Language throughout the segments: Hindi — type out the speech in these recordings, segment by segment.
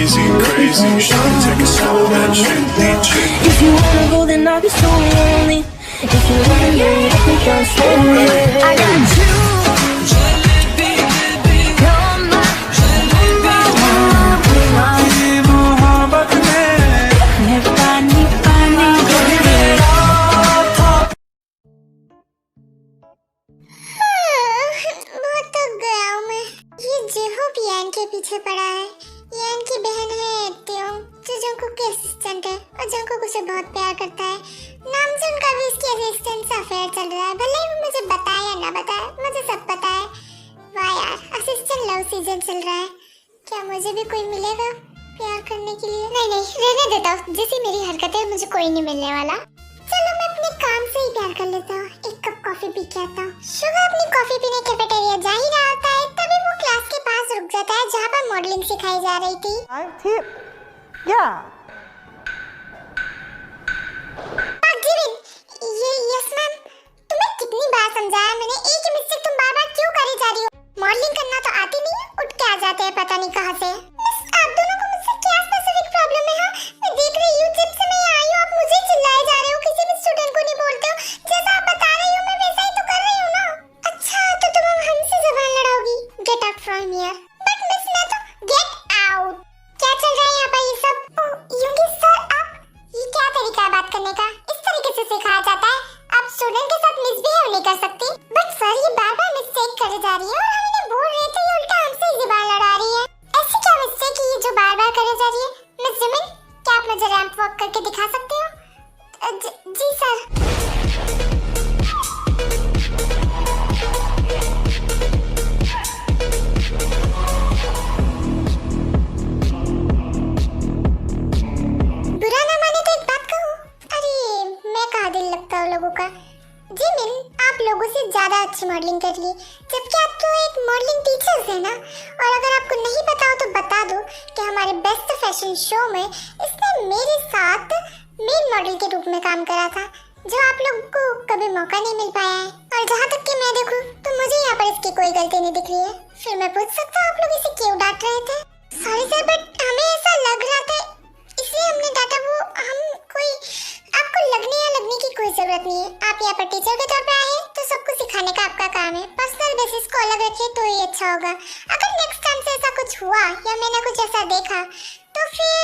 crazy, crazy. Shawty take it slow, then strictly chill. If you wanna go, then I'll be so lonely. If you wanna get it, I think I'm slowly. I got you. के पीछे पड़ा है। यान की बहन है त्योंग, जो जंगकुक की असिस्टेंट है और जंगकुक उसे बहुत प्यार करता है। नामजून का भी उसकी असिस्टेंट से अफेयर चल रहा है, भले ही वो मुझे बताए या ना बताए, मुझे सब पता है। वाह यार, असिस्टेंट लव सीजन चल रहा है। क्या मुझे भी कोई मिलेगा प्यार करने के लिए? नहीं नहीं, रहने देता हूँ। जैसी मेरी हरकत है मुझे कोई नहीं मिलने वाला। चलो मैं अपने काम से ही प्यार कर लेता हूँ। एक कप कॉफी पी के आता हूँ। शुगर अपनी कॉफी पीने कैफेटेरिया जा ही रहा होता है, तभी वो क्लास के पास रुक जाता है जहाँ पर मॉडलिंग सिखाई जा रही थी। Yes ma'am. तुम्हें कितनी बार समझाया मैंने, एक ही मिस्टेक तुम बार बार क्यों करे जा रही हो? मॉडलिंग करना तो आती नहीं है, उठ के आ जाते हैं पता नहीं कहाँ से। मिस, आप दोनों को मुझसे क्या स्पेसिफिक प्रॉब्लम है? हाँ, मैं देख रही हूँ जब से मैं आई हूँ आप मुझे चिल्लाए जा रहे हो, किसी भी स्टूडेंट को नहीं बोलते हो। जैसा आप बता रही हो मैं वैसा ही तो कर रही हूँ ना। अच्छा तो तुम अब हमसे जबान लड़ाओगी? Get out from here. But miss मैं तो गेट आउट। क्या चल रहा है यहाँ पर ये सब? योगी सर आप, ये क्या तरीका है बात करने का? इस तरीके से सिखाया जाता है? आप स्टूडेंट के साथ मिसबिहेव नहीं कर सकती। बट सर ये बार बार मिस्टेक करे जा रही है और हम इन्हें बोल रहे थे, ये उल्टा हमसे ही जबान लड़ा रही है। ऐसी क्या मिस्टेक है ये जो बार बार करे जा रही है? मिस जिमिन, क्या आप मुझे रैंप वॉक करके दिखा सकते हो? जी सर। बुरा ना माने तो एक बात कहूँ। अरे मैं कहाँ दिल लगता हूँ लोगों का। जिमिन, आप लोगों से ज्यादा अच्छी मॉडलिंग कर ली, जबकि आप तो एक मॉडलिंग टीचर्स है ना। और अगर आपको नहीं पता हो तो बता दो कि हमारे बेस्ट फैशन शो में इसने मेरे साथ मेन मॉडल के रूप में काम करा था, जो आप लोगों को कभी मौका नहीं मिल पाया है। और जहाँ तक कि मैं देखूँ तो मुझे यहाँ पर इसकी कोई गलती नहीं दिख रही है। फिर मैं पूछ सकता हूँ आप लोग इसे क्यों डांट रहे थे? सॉरी सर, बट हमें ऐसा लग रहा था इसलिए हमने डांटा। वो हम कोई, आपको लगने या लगने की कोई जरूरत नहीं है। आप यहाँ पर टीचर के तौर पे आए हैं तो सबको सिखाने का आपका काम है। पर्सनल बेसिस को अलग रखिए तो ही अच्छा होगा। अगर नेक्स्ट टाइम से ऐसा कुछ हुआ या मैंने कुछ ऐसा देखा तो फिर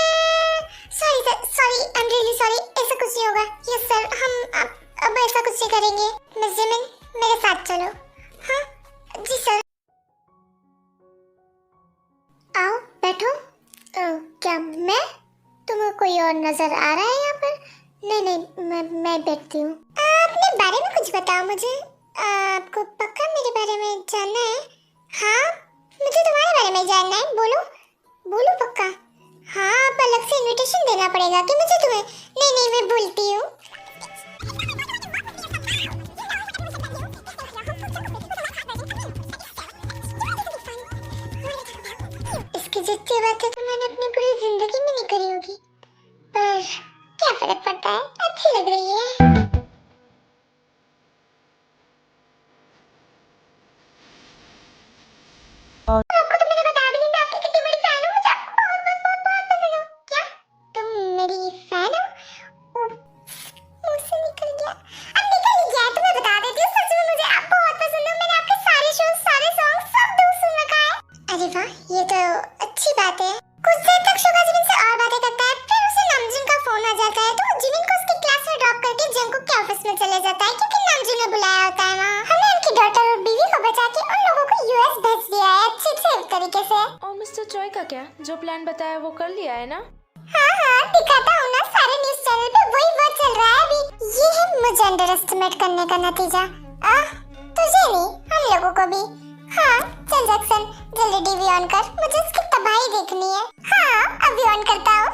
sorry sir, sorry, I am really sorry, ऐसा कुछ नहीं होगा। यस सर, हम अब ऐसा कुछ नहीं करेंगे। मिस जिमिन मेरे साथ चलो। हाँ जी सर। आओ बैठो। क्या मैं, तुम्हें कोई और नजर आ रहा है यहाँ पर? नहीं नहीं, मैं बैठती हूँ। अपने बारे में कुछ बताओ मुझे। आपको पक्का मेरे बारे में जानना है? हाँ मुझे तुम्हारे बारे में जानना है, बोलो बोलो पक्का। हाँ आप अलग से इनविटेशन देना पड़ेगा कि मुझे तुम्हें? नहीं नहीं मैं भूलती हूँ। इसकी जितनी बातें तो मैंने अपनी पूरी जिंदगी में नहीं करी होगी, पर क्या फर्क पड़ता है, अच्छी लग रही है। आपको तो मैंने बता भी नहीं, मैं आपकी कितनी बड़ी फैन हूँ। मुझे आपको बहुत बहुत बहुत बहुत पसंद हूँ। क्या तुम मेरी फैन हो? मुझसे निकल गया। अब निकल ही गया तो मैं बता देती हूँ, सच में मुझे आप बहुत पसंद हो। मैंने आपके सारे शो, सारे सॉन्ग सब दोस्त सुन रखा है। अरे वाह, ये तो अच्छी बात है। कुछ देर तक शुगा जिमिन से और बातें करता है, फिर उसे नामजून का फोन आ जाता है तो जिमिन को उसकी क्लास में ड्रॉप करके जंगकुक के ऑफिस में चले जाता है, क्योंकि नामजून ने बुलाया होता है वहाँ। हमने उनकी डॉटर और बीवी को बचा के उन लोगों को यूएस भेज दिया है अच्छे से तरीके से। और मिस्टर चॉय का क्या, जो प्लान बताया वो कर लिया है ना? हाँ दिखाता हूँ ना, सारे न्यूज़ चैनल पे वही वर्ड चल रहा है अभी। ये है मुझे अंडर एस्टिमेट करने का नतीजा। तुझे नहीं, हम लोगों को भी। हाँ चल जैक्सन, जल्दी टीवी ऑन कर, मुझे इसकी तबाही देखनी है। हाँ अभी ऑन करता हूँ।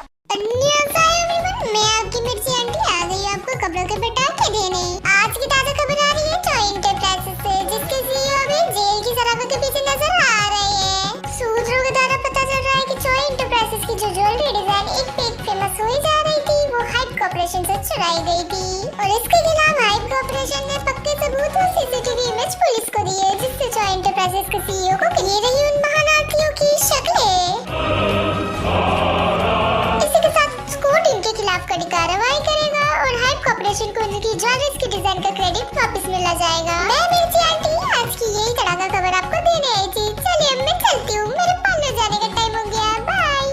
मैं आपकी मिर्ची आंटी आ गई हूँ आपको कपड़ों के पटाखे देने। आज की ताजा खबर आ रही है चॉय इंटरप्राइजेस से, जिसके सीईओ अभी जेल की सलाखों के पीछे नजर आ रहे हैं। सूत्रों के द्वारा पता चल रहा है कि चॉय इंटरप्राइजेस की जो ज्वेलरी डिजाइन एक पे एक फेमस हुई जा रही थी, वो हाइप कॉर्पोरेशन से चुराई गई थी। और इसके खिलाफ हाइप कॉर्पोरेशन ने पक्के सबूत और सीसीटीवी इमेज पुलिस को दी है, जिससे चॉय इंटरप्राइजेस के सीईओ को क्लियर रही उन महान आरतियों की शक्लें। डेकोरेशन को उनकी ज्वेलरीज के डिजाइन का क्रेडिट वापस मिला जाएगा। मैं मिर्ची आंटी आज की यही तड़ाका खबर आपको देने आई थी। चलिए अब मैं चलती हूँ, मेरे पार्लर जाने का टाइम हो गया। बाय।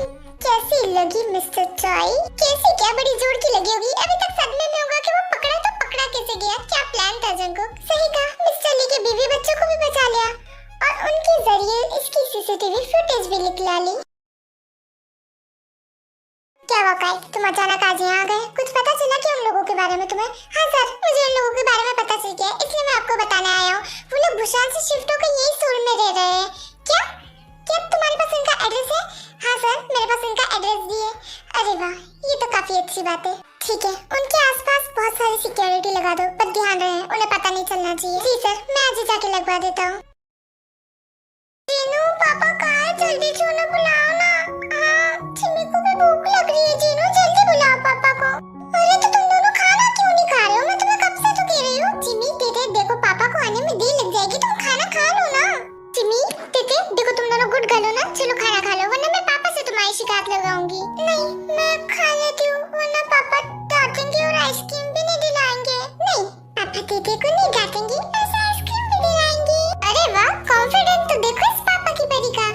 कैसी लगी मिस्टर चॉय? कैसी क्या बड़ी जोर की लगी होगी। अभी तक सदमे में होगा कि वो पकड़ा तो पकड़ा कैसे गया। क्या प्लान था जंगकुक? सही कहा, मिस्टर ली के बीवी बच्चों को भी बचा लिया और उनके जरिए इसकी सीसीटीवी फुटेज भी निकला ली। क्या वाकई तुम अचानक आज यहाँ आ गए? कुछ पता चला कि उन लोगों के बारे में तुम्हें? हाँ सर, मुझे उन लोगों के बारे में पता चल गया, इसलिए मैं आपको बताने आया हूँ। वो लोग भूषान से शिफ्ट होकर यही सूल में रह रहे हैं। क्या क्या तुम्हारे पास उनका एड्रेस है? हाँ सर, मेरे पास उनका एड्रेस भी है। अरे वाह, ये तो काफी अच्छी बात है। ठीक है, उनके आसपास बहुत सारी सिक्योरिटी लगा दो, पर ध्यान रहे उन्हें पता नहीं चलना चाहिए। जी सर, मैं आज ही जाके लगवा देता हूँ। जीनू, पापा कहाँ है? जल्दी सोना बुलाओ ना। हाँ, चिमी को भी भूख लग रही है। जीनू, जल्दी बुलाओ पापा को। अरे तो तुम दोनों खाना क्यों नहीं खा रहे हो? मैं तुम्हें कब से तो कह रही हूँ। चिमी, तेते, देखो पापा को आने में देर लग जाएगी, तुम खाना खा लो ना। चिमी, तेते, देखो तुम दोनों गुड गर्ल हो ना, चलो खाना खा लो, वरना मैं पापा से तुम्हारी शिकायत लगाऊंगी। नहीं, मैं खा लेती हूँ, वरना पापा डांटेंगे और आइसक्रीम भी नहीं दिलाएंगे। नहीं, पापा तेते को नहीं डांटेंगे, ऐसा आइसक्रीम भी दिलाएंगे। अरे वाह, कॉन्फिडेंट तो देखो इस पापा की परी का।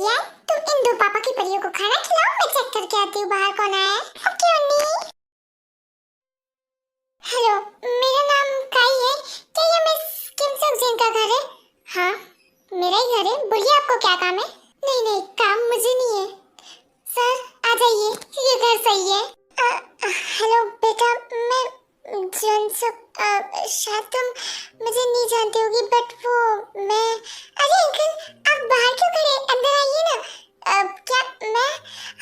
यार, तुम इन दो पापा की परियों को खाना खिलाओ, मैं चेक करके आती हूँ बाहर कौन आया है। ओके उन्नी। हेलो, मेरा नाम काई है। क्या ये मिस किम सक जिन का घर है? हाँ, मेरा ही घर है। बोलिए आपको क्या काम है? नहीं नहीं, काम मुझे नहीं है। सर आ जाइए, ये घर सही है। हेलो बेटा, मैं जनसुक, शायद तुम मुझे नहीं जानती होगी, बट वो मैं। अरे अंकल, आप बाहर क्यों खड़े? अंदर आइए ना। क्या मैं?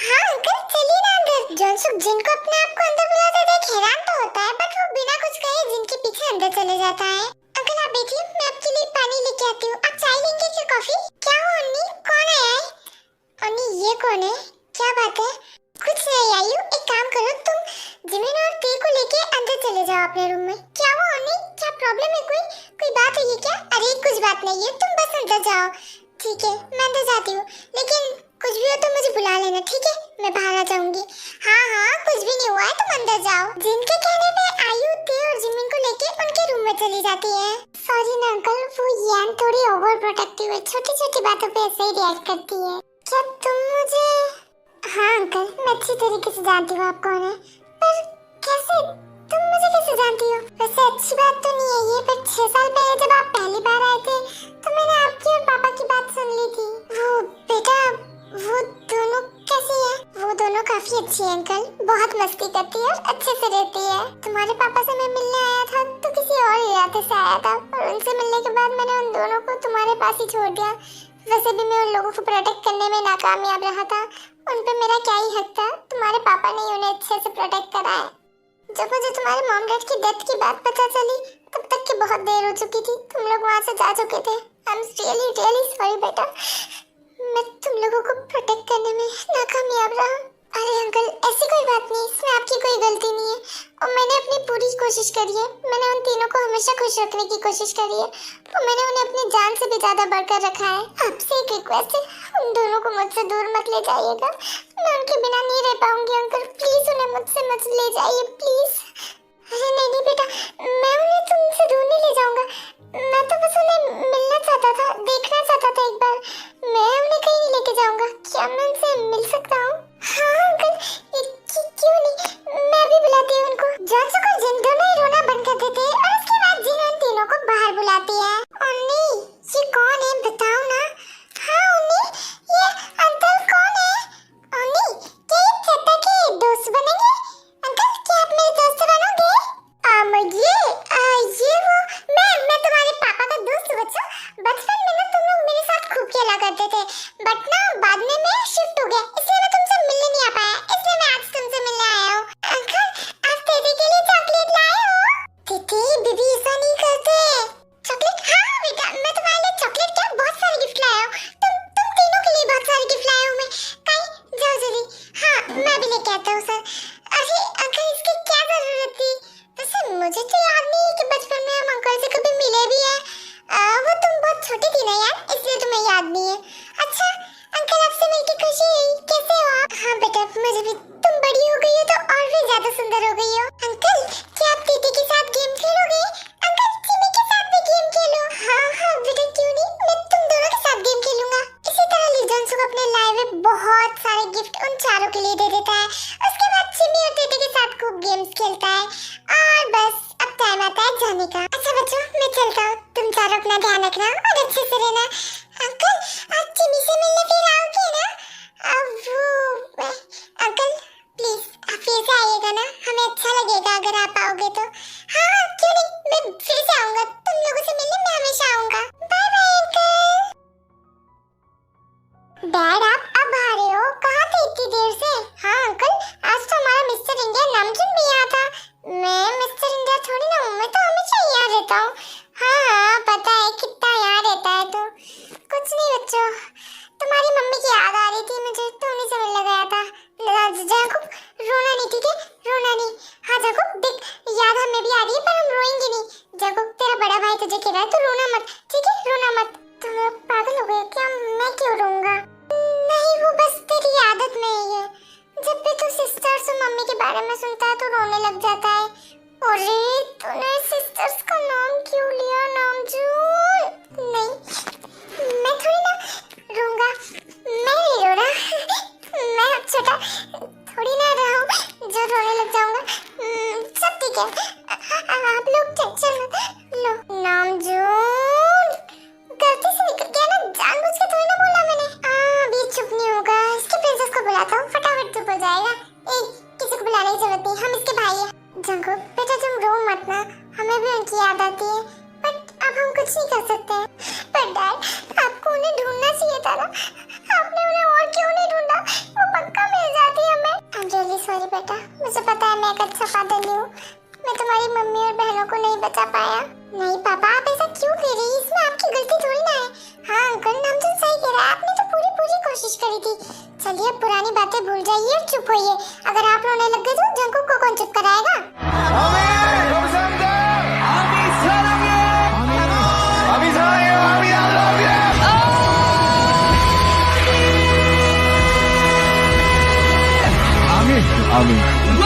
हाँ अंकल, चलिए ना अंदर। जनसुक जिनको अपने आप को अंदर बुलाता देख हैरान तो होता है, बट वो बिना कुछ कहे जिनके पीछे अंदर चले जाता है। अंकल आप बैठिए, मैं आपके लिए पानी लेके आती हूँ। आप चाय लेंगे क्या कॉफी? क्या हुआ अन्नी, कौन आया है? अन्नी, ये कौन है? क्या बात है? कुछ नहीं आई हूँ। एक काम करो, तुम जिमिन और ते को लेके अंदर चले जाओ अपने रूम में। क्या हुआ अन्नी, क्या प्रॉब्लम है? कोई बात हुई है क्या? अरे कुछ बात नहीं है, तुम बस अंदर जाओ। ठीक है, मैं अंदर जाती हूँ, लेकिन कुछ भी हो तो मुझे बुला लेना, ठीक है? मैं बाहर आ जाऊंगी। हाँ हाँ, कुछ भी नहीं हुआ है, तुम अंदर जाओ। जिनके कहने पे आयु, ते और जिमिन को लेके उनके रूम में चली जाती है। सॉरी ना अंकल, वो यान थोड़ी ओवर प्रोटेक्टिव है, छोटी छोटी बातों पे ऐसे ही रिएक्ट करती है। क्या तुम मुझे? हाँ अंकल, मैं अच्छी तरीके से जानती हूँ आप कौन है, पर कैसे? तुम मुझे कैसे जानती हो? वैसे अच्छी बात तो नहीं है ये, पर 6 साल पहले जब आप पहली बार आए थे तो मैंने आपकी और पापा की बात सुन ली थी। वो बेटा, वो दोनों कैसी है? वो दोनों काफी अच्छी है अंकल, बहुत मस्ती करती है और अच्छे से रहती है। तुम्हारे पापा से मैं मिलने आया था तो किसी और इरादे से आया था, और उनसे मिलने के बाद मैंने उन दोनों को तुम्हारे पास ही छोड़ दिया। वैसे भी मैं उन लोगों को प्रोटेक्ट करने में नाकामयाब रहा था, उन पे मेरा क्या ही हक था? तुम्हारे पापा ने उन्हें अच्छे से प्रोटेक्ट करा है। जब मुझे तुम्हारे मॉम डैड की डेथ की बात पता चली, तब तक की बहुत देर हो चुकी थी, तुम लोग वहाँ से जा चुके थे। आई एम रियली सॉरी बेटा, मैं तुम लोगों को प्रोटेक्ट करने में नाकामयाब रहा। अरे अंकल, ऐसी कोई बात नहीं, इसमें आपकी कोई गलती नहीं है, और मैंने अपनी पूरी कोशिश करी है। मैंने उन तीनों को हमेशा खुश रखने की कोशिश करी है, और मैंने उन्हें अपनी जान से भी ज्यादा बढ़कर रखा है। आपसे एक रिक्वेस्ट है, उन दोनों को मुझसे दूर मत ले जाइएगा, मैं उनके बिना नहीं रह पाऊंगी अंकल, प्लीज उन्हें मुझसे मत ले जाइए प्लीज। अरे नहीं बेटा, मैं उन्हें तुमसे दूर नहीं ले जाऊंगा, मैं तो बस उन्हें मिलना चाहता था, देखना चाहता था एक बार। मैं उन्हें कहीं नहीं लेके जाऊंगा, क्या मैं उनसे मिल सकता हूँ? हाँ अंकल, क्यों नहीं, मैं भी बुलाती हूँ उनको। जॉनसन को जिन दोनों ही रोना बंद कर देते हैं, और उसके बाद जिन उन तीनों को बाहर बुलाती है। उन्नी, ये कौन है बताओ ना? हाँ उन्नी, ये अंकल कौन है? उन्नी, क्या ये चट्टा के दोस्त बनेंगे? अंकल, क्या आप मेरे दोस्त बनोगे? ये वो मैं तुम्हारे पापा का दोस्त हूँ बच्चों। बचपन में ना तुम लोग मेरे साथ खूब खेला करते थे, बट ना बाद में मैं शिफ्ट हो गया, इसलिए मैं तुमसे मिलने नहीं आ पाया, इसलिए मैं आज तुमसे मिलने आया हूँ। अंकल, आप तेरे के लिए चॉकलेट लाए हो? तेते, बेबी ऐसा नहीं करते। चॉकलेट? हाँ बेटा, मैं तुम्हारे लिए चॉकलेट क्या बहुत सारे गिफ्ट लाया हूँ। तुम तीनों के लिए बहुत सारे गिफ्ट लाया हूँ मैं। काई, जाओ जल्दी। हाँ, मैं भी लेके आता हूँ सर। अरे अंकल, इसकी क्या जरूरत थी? वैसे मुझे तो याद नहीं है कि बचपन में हम अंकल से कभी मिले भी हैं। वो तुम बहुत छोटी थी ना यार, इसलिए तुम्हें याद नहीं है। अच्छा अंकल, आपसे मिलके खुशी हुई, कैसे हो आप? हाँ बेटा, मुझे भी। तुम बड़ी हो गई हो तो और भी ज्यादा सुंदर हो गई हो। रखना और अच्छे से रहना। अंकल आप चिमी से मिलने फिर आओगे ना? अब वो अंकल प्लीज आप फिर से आइएगा ना, हमें अच्छा लगेगा अगर आप आओगे तो। हाँ क्यों नहीं, मैं फिर से आऊंगा तुम लोगों से मिलने, मैं हमेशा आऊंगा। Bye bye uncle. डैड आप अब आ रहे हो? कहाँ थे इतनी देर से? हाँ अंकल आज तो हमारा मिस्टर इंडिया नामचुन भी यहाँ था। मैं मिस्टर इंडिया थोड़ी ना हूँ, मैं तो हमेशा यहाँ रहता हूँ। हाँ पता है कितना यहाँ रहता है तो। कुछ नहीं बच्चों, तुम्हारी मम्मी की याद आ रही थी मुझे तो उन्हीं से मिलने गया था। जाकुब रोना नहीं, ठीक है रोना नहीं। हाँ जाकुब देख याद हमें भी आ रही है पर हम रोएंगे नहीं। जाकुब तेरा बड़ा भाई तुझे कह रहा है तो रोना मत, ठीक है रोना मत। तुम लोग पागल हो गए क्या? मैं क्यों रोऊंगा? नहीं वो बस तेरी आदत में ही है, जब भी तू सिस्टर्स और मम्मी के बारे में सुनता है तो रोने लग जाता है। अरे तूने सिस्टर्स का नाम क्यों लिया नामजून? नहीं मैं थोड़ी ना रोऊंगा, मैं नहीं रो रहा मैं अब छोटा थोड़ी ना रहा हूँ जो रोने लग जाऊंगा। सब ठीक है, आप लोग टेंशन मत लो। नामजून गलती से निकल गया ना, जानबूझ के थोड़ी ना बोला मैंने। अभी चुप नहीं होगा, इसके प्रिंसेस को बुलाता हूँ फटाफट चुप हो जाएगा। किसी को बुलाने की जरूरत नहीं, हम इसके भाई हैं। जंगू बेटा तुम रो मत ना, हमें भी उनकी याद आती है बट अब हम कुछ नहीं कर सकते हैं। पर डैड आपको उन्हें ढूंढना चाहिए था ना, आपने उन्हें और क्यों नहीं ढूंढा? वो पक्का मिल जाती हमें। आई एम रियली सॉरी बेटा, मुझे पता है मैं एक अच्छा फादर नहीं हूँ, मैं तुम्हारी मम्मी और बहनों को नहीं बचा पाया। नहीं पापा आप ऐसा क्यों कह रही हैं, इसमें आपकी गलती थोड़ी ना है। हाँ अंकल नामजून सही कह रहा है, आपने तो पूरी कोशिश करी थी। चलिए अब पुरानी बातें भूल जाइए और चुप होइए, अगर आप रोने लग गए तो जंगू को कौन चुप कराएगा? 아멘.